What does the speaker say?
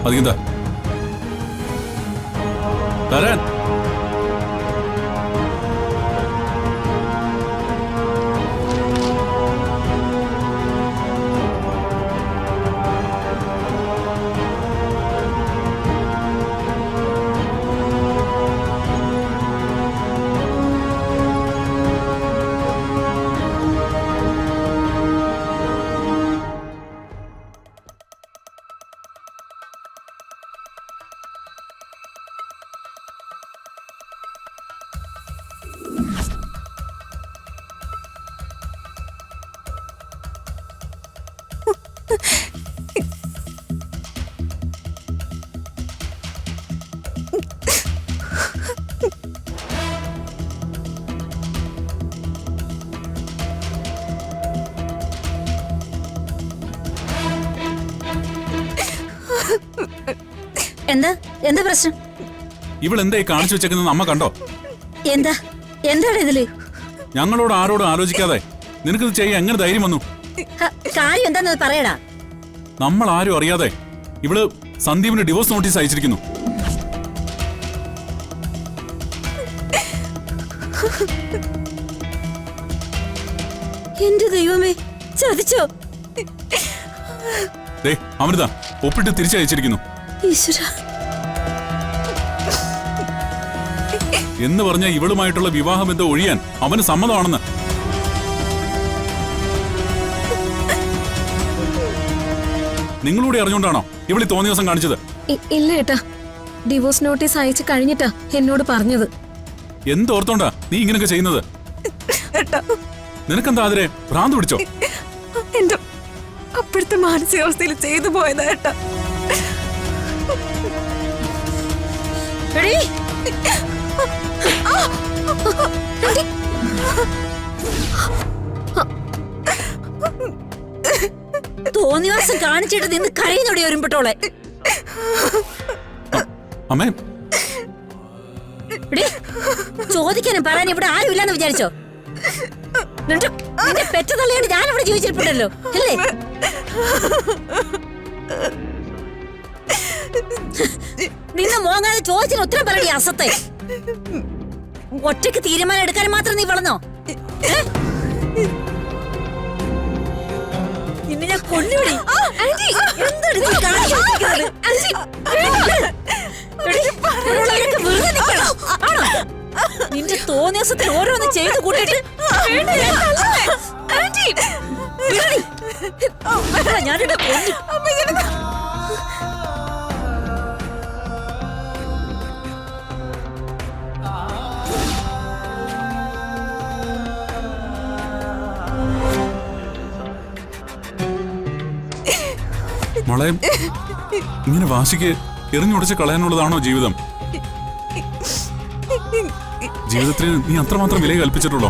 അധികം തരാൻ. എന്താ എന്താ പ്രശ്നം? ഇവളെന്തായി കാണിച്ചു വെച്ചേക്കുന്നത് അമ്മ കണ്ടോ? എന്താ എന്താണ് ഇതില്? ഞങ്ങളോട് ആരോടും ആലോചിക്കാതെ നിനക്കിത് ചെയ്യാൻ എങ്ങനെ ധൈര്യം വന്നു? കാര്യം എന്താന്ന് പറയടാ. നമ്മൾ ആരും അറിയാതെ ഇവള് സന്ദീപിന് ഡിവോഴ്സ് നോട്ടീസ് അയച്ചിരിക്കുന്നു. എന്റെ ദൈവമേ, ചതിച്ചോ? അമൃത ഒപ്പിട്ട് തിരിച്ചയച്ചിരിക്കുന്നു. ഈശ്വരാ, എന്ന് പറഞ്ഞ ഇവളുമായിട്ടുള്ള വിവാഹബന്ധം ഒഴിയാൻ അവന് സമ്മതമാണെന്ന്. നിങ്ങളൂടെ അറിഞ്ഞുകൊണ്ടാണോ ഇവളി തോന്നിയ ദിവസം കാണിച്ചത്? ഇല്ല ഏട്ടാ, ഡിവോഴ്സ് നോട്ടീസ് അയച്ചു കഴിഞ്ഞിട്ടാ എന്നോട് പറഞ്ഞത്. എന്തോർത്തോണ്ടാ നീ ഇങ്ങനെയൊക്കെ ചെയ്യുന്നത്? നിനക്കെന്താ അതിരെ ഭ്രാന്ത് പിടിച്ചോ? എന്റെ അപ്പോഴത്തെ മാനസികാവസ്ഥയിൽ ചെയ്തു പോയതാ ഏട്ടാ. തോന്നിവാസം കാണിച്ചിട്ട് നിന്ന് കഴിയുന്നോടെ ഒരുമ്പട്ടോളെ. അമ്മേ, ചോദിക്കാനും പറയാൻ ഇവിടെ ആരും ഇല്ലാന്ന് വിചാരിച്ചോ? നിന്റെ പെറ്റ തള്ളിയോണ്ട് ഞാനിവിടെ ജീവിച്ചിരിപ്പുണ്ടല്ലോ അല്ലേ? നിന്നെ മോങ്ങാതെ ചോദിച്ചിന് ഉത്തരം പറയടി അസത്തെ. ഒറ്റയ്ക്ക് തീരുമാനം എടുക്കാൻ മാത്രം നീ വളർന്നോ? നിന്നെ ഞാൻ കൊല്ലുവിടി. എന്താണ് നീ കാണിക്കുന്നത്? നിന്റെ തോന്നിയസത്തിൽ ഓരോന്ന് ചെയ്ത് കൂട്ടിട്ട് ഞാനിവിടെ കൊല്ലും. മോളെ, ഇങ്ങനെ വാശിക്ക് എറിഞ്ഞുടച്ച് കളയാനുള്ളതാണോ ജീവിതം? ജീവിതത്തിന് നീ അത്രമാത്രം വില കൽപ്പിച്ചിട്ടുള്ളോ?